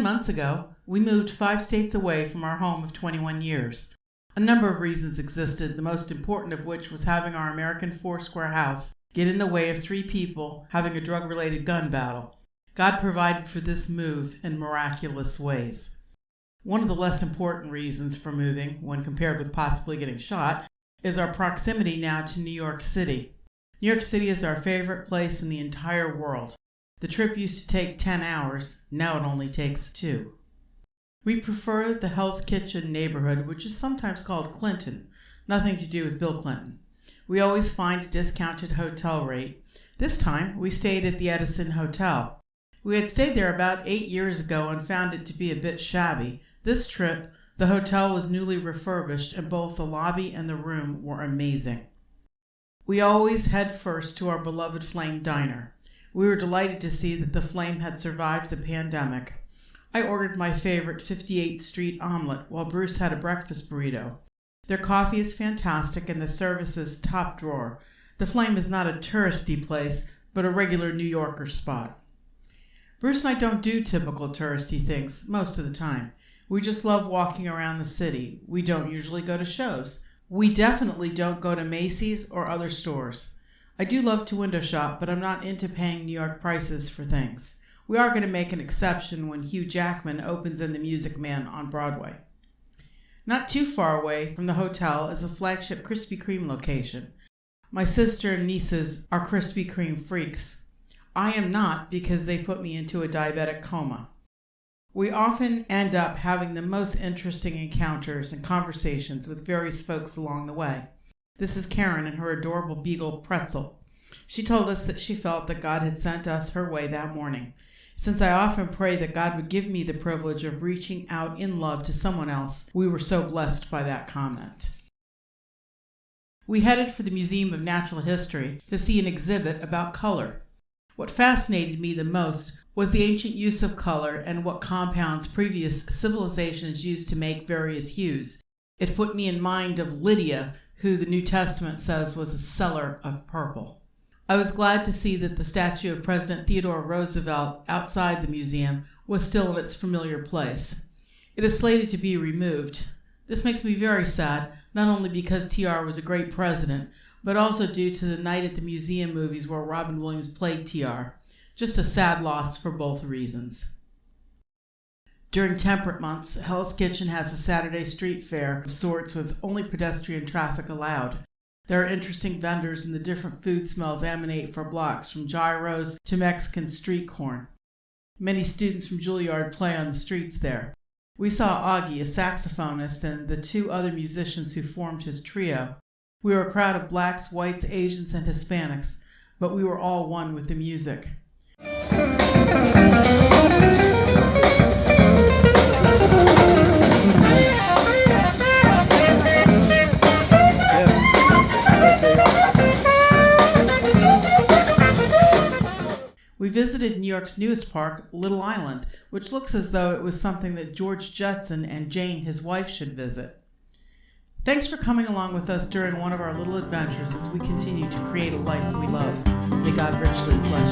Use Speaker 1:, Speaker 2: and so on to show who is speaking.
Speaker 1: months ago, we moved 5 states away from our home of 21 years. A number of reasons existed, the most important of which was having our American four-square house get in the way of 3 people having a drug-related gun battle. God provided for this move in miraculous ways. One of the less important reasons for moving, when compared with possibly getting shot, is our proximity now to New York City. New York City is our favorite place in the entire world. The trip used to take 10 hours, now it only takes 2. We prefer the Hell's Kitchen neighborhood, which is sometimes called Clinton, nothing to do with Bill Clinton. We always find a discounted hotel rate. This time, we stayed at the Edison Hotel. We had stayed there about 8 years ago and found it to be a bit shabby. This trip, the hotel was newly refurbished and both the lobby and the room were amazing. We always head first to our beloved Flame Diner. We were delighted to see that the Flame had survived the pandemic. I ordered my favorite 58th Street omelet while Bruce had a breakfast burrito. Their coffee is fantastic and the service is top drawer. The Flame is not a touristy place, but a regular New Yorker spot. Bruce and I don't do typical touristy things most of the time. We just love walking around the city. We don't usually go to shows. We definitely don't go to Macy's or other stores. I do love to window shop, but I'm not into paying New York prices for things. We are going to make an exception when Hugh Jackman opens in The Music Man on Broadway. Not too far away from the hotel is a flagship Krispy Kreme location. My sister and nieces are Krispy Kreme freaks. I am not, because they put me into a diabetic coma. We often end up having the most interesting encounters and conversations with various folks along the way. This is Karen and her adorable beagle Pretzel. She told us that she felt that God had sent us her way that morning. Since I often pray that God would give me the privilege of reaching out in love to someone else, we were so blessed by that comment. We headed for the Museum of Natural History to see an exhibit about color. What fascinated me the most was the ancient use of color and what compounds previous civilizations used to make various hues. It put me in mind of Lydia, who the New Testament says was a seller of purple. I was glad to see that the statue of President Theodore Roosevelt outside the museum was still in its familiar place. It is slated to be removed. This makes me very sad, not only because TR was a great president, but also due to the Night at the Museum movies where Robin Williams played TR. Just a sad loss for both reasons. During temperate months, Hell's Kitchen has a Saturday street fair of sorts with only pedestrian traffic allowed. There are interesting vendors and the different food smells emanate for blocks, from gyros to Mexican street corn. Many students from Julliard play on the streets there. We saw Augie, a saxophonist, and the 2 other musicians who formed his trio. We were a crowd of blacks, whites, Asians, and Hispanics, but we were all one with the music. We visited New York's newest park, Little Island, which looks as though it was something that George Jetson and Jane, his wife, should visit. Thanks for coming along with us during one of our little adventures as we continue to create a life we love. May God richly bless